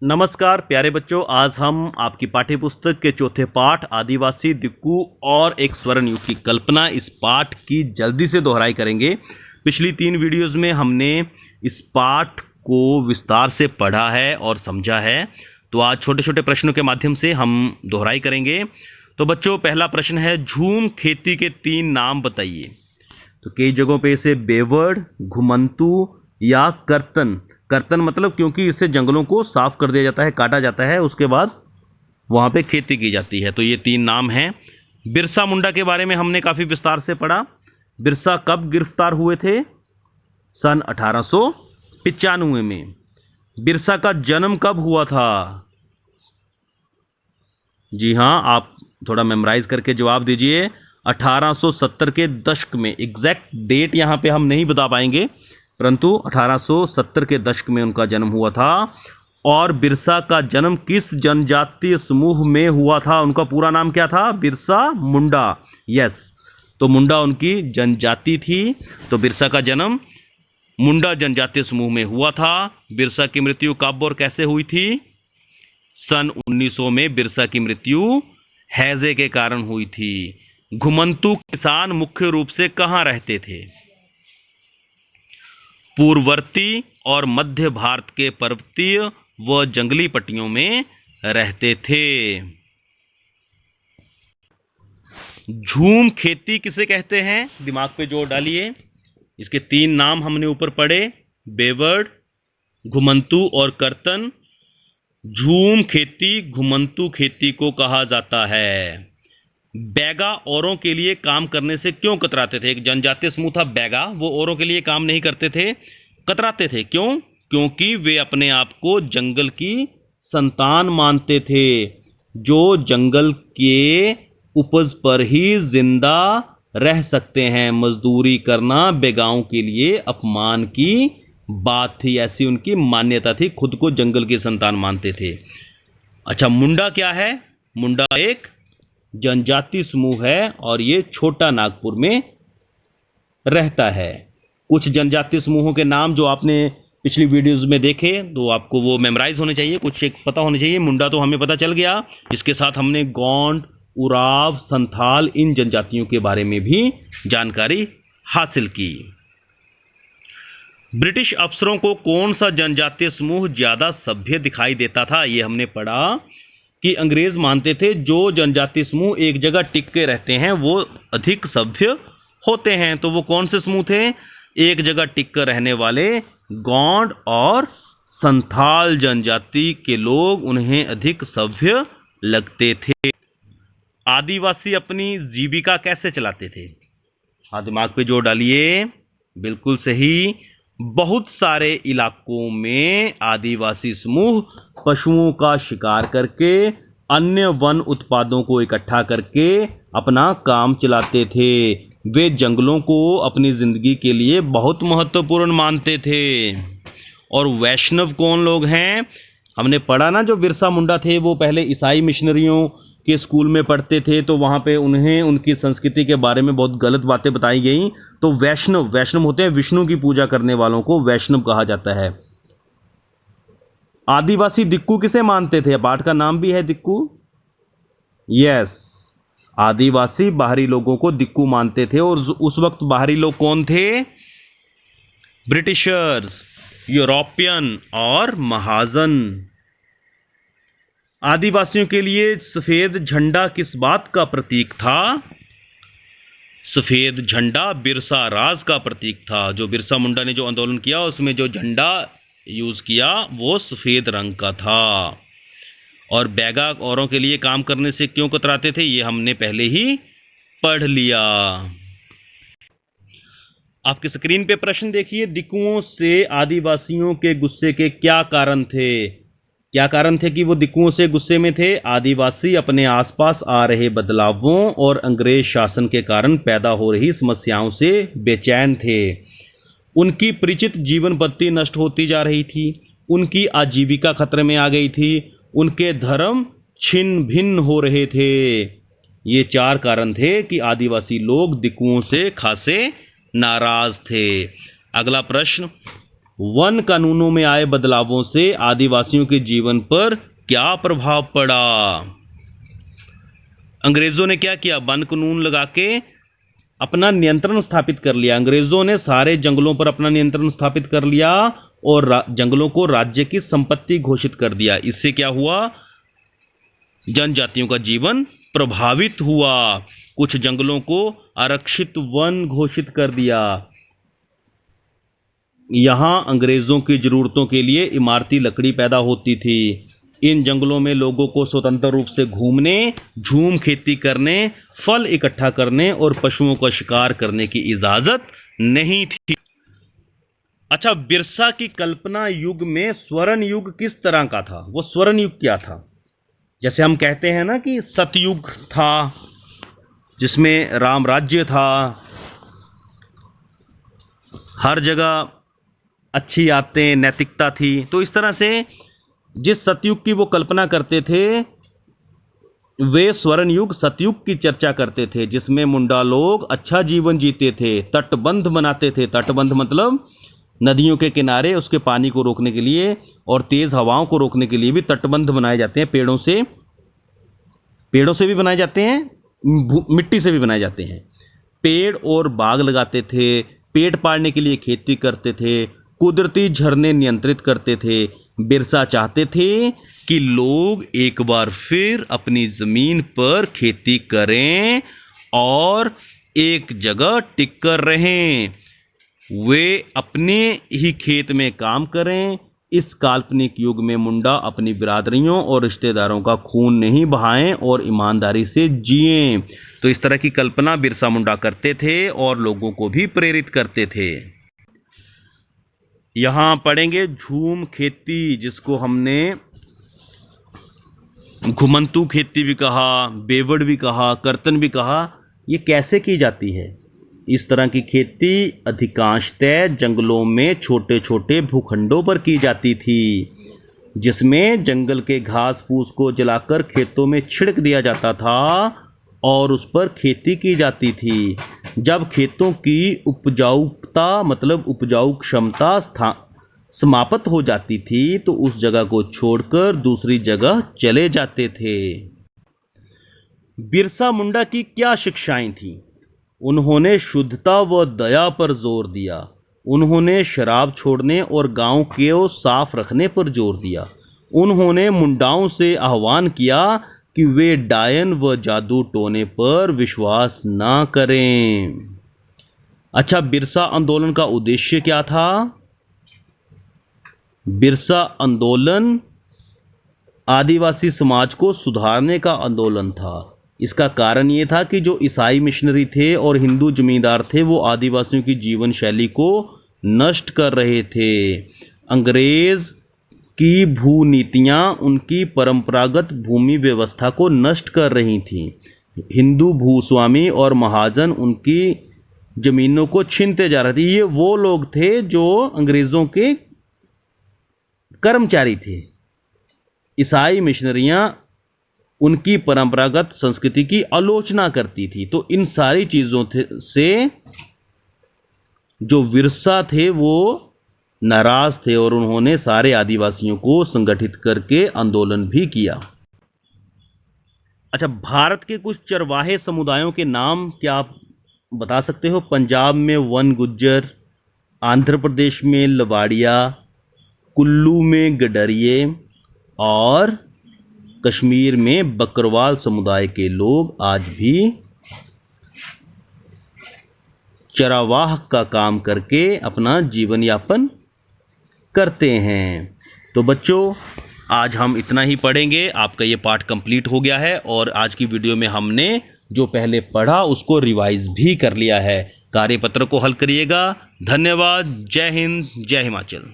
नमस्कार प्यारे बच्चों, आज हम आपकी पाठ्य पुस्तक के चौथे पाठ आदिवासी दिक्कू और एक स्वर्ण युग की कल्पना इस पाठ की जल्दी से दोहराई करेंगे। पिछली 3 वीडियोस में हमने इस पाठ को विस्तार से पढ़ा है और समझा है, तो आज छोटे छोटे प्रश्नों के माध्यम से हम दोहराई करेंगे। तो बच्चों, पहला प्रश्न है, झूम खेती के 3 नाम बताइए। तो कई जगहों पे इसे बेवड़, घुमंतू या कर्तन, कर्तन मतलब क्योंकि इससे जंगलों को साफ कर दिया जाता है, काटा जाता है, उसके बाद वहां पे खेती की जाती है। तो ये 3 नाम हैं। बिरसा मुंडा के बारे में हमने काफी विस्तार से पढ़ा। बिरसा कब गिरफ्तार हुए थे? सन 1895 में। बिरसा का जन्म कब हुआ था? जी हाँ, आप थोड़ा मेमोराइज करके जवाब दीजिए। 1870 के दशक में। एग्जैक्ट डेट यहां पे हम नहीं बता पाएंगे, परंतु 1870 के दशक में उनका जन्म हुआ था। और बिरसा का जन्म किस जनजातीय समूह में हुआ था? उनका पूरा नाम क्या था? बिरसा मुंडा। यस, तो मुंडा उनकी जनजाति थी। तो बिरसा का जन्म मुंडा जनजातीय समूह में हुआ था। बिरसा की मृत्यु कब और कैसे हुई थी? सन 1900 में बिरसा की मृत्यु हैजे के कारण हुई थी। घुमंतू किसान मुख्य रूप से कहां रहते थे? पूर्ववर्ती और मध्य भारत के पर्वतीय व जंगली पट्टियों में रहते थे। झूम खेती किसे कहते हैं? दिमाग पे जोर डालिए। इसके 3 नाम हमने ऊपर पढ़े, बेवड़, घुमंतू और कर्तन। झूम खेती घुमंतू खेती को कहा जाता है। बैगा औरों के लिए काम करने से क्यों कतराते थे? एक जनजातीय समूह था बैगा, वो औरों के लिए काम नहीं करते थे, कतराते थे। क्यों? क्योंकि वे अपने आप को जंगल की संतान मानते थे, जो जंगल के उपज पर ही जिंदा रह सकते हैं। मजदूरी करना बैगाओं के लिए अपमान की बात थी, ऐसी उनकी मान्यता थी। खुद को जंगल की संतान मानते थे। अच्छा, मुंडा क्या है? मुंडा एक जनजाति समूह है और ये छोटा नागपुर में रहता है। कुछ जनजाति समूहों के नाम जो आपने पिछली वीडियोस में देखे, तो आपको वो मेमोराइज होने चाहिए, कुछ एक पता होने चाहिए। मुंडा तो हमें पता चल गया। इसके साथ हमने गोंड, उराव, संथाल, इन जनजातियों के बारे में भी जानकारी हासिल की। ब्रिटिश अफसरों को कौन सा जनजातीय समूह ज्यादा सभ्य दिखाई देता था? ये हमने पढ़ा कि अंग्रेज मानते थे जो जनजातीय समूह एक जगह टिक के रहते हैं वो अधिक सभ्य होते हैं। तो वो कौन से समूह थे? एक जगह टिक कर रहने वाले गोंड और संथाल जनजाति के लोग उन्हें अधिक सभ्य लगते थे। आदिवासी अपनी जीविका कैसे चलाते थे? हाँ, दिमाग पे जोर डालिए। बिल्कुल सही। बहुत सारे इलाकों में आदिवासी समूह पशुओं का शिकार करके, अन्य वन उत्पादों को इकट्ठा करके अपना काम चलाते थे। वे जंगलों को अपनी जिंदगी के लिए बहुत महत्वपूर्ण मानते थे। और वैष्णव कौन लोग हैं? हमने पढ़ा ना, जो बिरसा मुंडा थे वो पहले ईसाई मिशनरियों के स्कूल में पढ़ते थे, तो वहाँ पे उन्हें उनकी संस्कृति के बारे में बहुत गलत बातें बताई गई। तो वैष्णव होते हैं विष्णु की पूजा करने वालों को वैष्णव कहा जाता है। आदिवासी दिक्कू किसे मानते थे? पाठ का नाम भी है दिक्कू। यस, आदिवासी बाहरी लोगों को दिक्कू मानते थे। और उस वक्त बाहरी लोग कौन थे? ब्रिटिशर्स, यूरोपियन और महाजन। आदिवासियों के लिए सफेद झंडा किस बात का प्रतीक था? सफेद झंडा बिरसा राज का प्रतीक था। जो बिरसा मुंडा ने जो आंदोलन किया उसमें जो झंडा यूज किया वो सफेद रंग का था। और बैगा औरों के लिए काम करने से क्यों कतराते थे, ये हमने पहले ही पढ़ लिया। आपकी स्क्रीन पे प्रश्न देखिए। दिक्कुओं से आदिवासियों के गुस्से के क्या कारण थे? क्या कारण थे कि वो दिक्कुओं से गुस्से में थे? आदिवासी अपने आसपास आ रहे बदलावों और अंग्रेज शासन के कारण पैदा हो रही समस्याओं से बेचैन थे। उनकी परिचित जीवन पद्धति नष्ट होती जा रही थी। उनकी आजीविका खतरे में आ गई थी। उनके धर्म छिन्न भिन्न हो रहे थे। ये 4 कारण थे कि आदिवासी लोग दिक्कुओं से खासे नाराज थे। अगला प्रश्न, वन कानूनों में आए बदलावों से आदिवासियों के जीवन पर क्या प्रभाव पड़ा? अंग्रेजों ने क्या किया? वन कानून लगा के अपना नियंत्रण स्थापित कर लिया। अंग्रेजों ने सारे जंगलों पर अपना नियंत्रण स्थापित कर लिया और जंगलों को राज्य की संपत्ति घोषित कर दिया। इससे क्या हुआ? जनजातियों का जीवन प्रभावित हुआ। कुछ जंगलों को आरक्षित वन घोषित कर दिया। यहां अंग्रेजों की जरूरतों के लिए इमारती लकड़ी पैदा होती थी। इन जंगलों में लोगों को स्वतंत्र रूप से घूमने, झूम खेती करने, फल इकट्ठा करने और पशुओं का शिकार करने की इजाजत नहीं थी। अच्छा, बिरसा की कल्पना युग में स्वर्ण युग किस तरह का था? वो स्वर्ण युग क्या था? जैसे हम कहते हैं ना कि सतयुग था जिसमें राम राज्य था, हर जगह अच्छी आदतें, नैतिकता थी। तो इस तरह से जिस सतयुग की वो कल्पना करते थे वे स्वर्ण युग सतयुग की चर्चा करते थे, जिसमें मुंडा लोग अच्छा जीवन जीते थे, तटबंध बनाते थे। तटबंध मतलब नदियों के किनारे उसके पानी को रोकने के लिए और तेज हवाओं को रोकने के लिए भी तटबंध बनाए जाते हैं। पेड़ों से भी बनाए जाते हैं, मिट्टी से भी बनाए जाते हैं। पेड़ और बाग लगाते थे, पेट पालने के लिए खेती करते थे, कुदरती झरने नियंत्रित करते थे। बिरसा चाहते थे कि लोग एक बार फिर अपनी जमीन पर खेती करें और एक जगह टिक कर रहें, वे अपने ही खेत में काम करें। इस काल्पनिक युग में मुंडा अपनी बिरादरियों और रिश्तेदारों का खून नहीं बहाएं और ईमानदारी से जिएं। तो इस तरह की कल्पना बिरसा मुंडा करते थे और लोगों को भी प्रेरित करते थे। यहां पढ़ेंगे झूम खेती, जिसको हमने घुमंतू खेती भी कहा, बेवड़ भी कहा, कर्तन भी कहा। ये कैसे की जाती है? इस तरह की खेती अधिकांशतः जंगलों में छोटे छोटे भूखंडों पर की जाती थी, जिसमें जंगल के घास फूस को जलाकर खेतों में छिड़क दिया जाता था और उस पर खेती की जाती थी। जब खेतों की उपजाऊता मतलब उपजाऊ क्षमता समाप्त हो जाती थी तो उस जगह को छोड़कर दूसरी जगह चले जाते थे। बिरसा मुंडा की क्या शिक्षाएं थीं? उन्होंने शुद्धता व दया पर जोर दिया। उन्होंने शराब छोड़ने और गांव को साफ रखने पर जोर दिया। उन्होंने मुंडाओं से आह्वान किया कि वे डायन व जादू टोने पर विश्वास ना करें। अच्छा, बिरसा आंदोलन का उद्देश्य क्या था? बिरसा आंदोलन आदिवासी समाज को सुधारने का आंदोलन था। इसका कारण ये था कि जो ईसाई मिशनरी थे और हिंदू जमींदार थे वो आदिवासियों की जीवन शैली को नष्ट कर रहे थे। अंग्रेज की भू नीतियाँ उनकी परंपरागत भूमि व्यवस्था को नष्ट कर रही थीं। हिंदू भूस्वामी और महाजन उनकी जमीनों को छीनते जा रहे थे। ये वो लोग थे जो अंग्रेज़ों के कर्मचारी थे। ईसाई मिशनरियाँ उनकी परंपरागत संस्कृति की आलोचना करती थी। तो इन सारी चीज़ों से जो बिरसा थे वो नाराज थे और उन्होंने सारे आदिवासियों को संगठित करके आंदोलन भी किया। अच्छा, भारत के कुछ चरवाहे समुदायों के नाम क्या आप बता सकते हो? पंजाब में वन गुज्जर, आंध्र प्रदेश में लवाड़िया, कुल्लू में गडरिये और कश्मीर में बकरवाल समुदाय के लोग आज भी चरावाह का काम करके अपना जीवन यापन करते हैं। तो बच्चों, आज हम इतना ही पढ़ेंगे। आपका ये पाठ कंप्लीट हो गया है और आज की वीडियो में हमने जो पहले पढ़ा उसको रिवाइज भी कर लिया है। कार्यपत्र को हल करिएगा। धन्यवाद। जय हिंद, जय हिमाचल।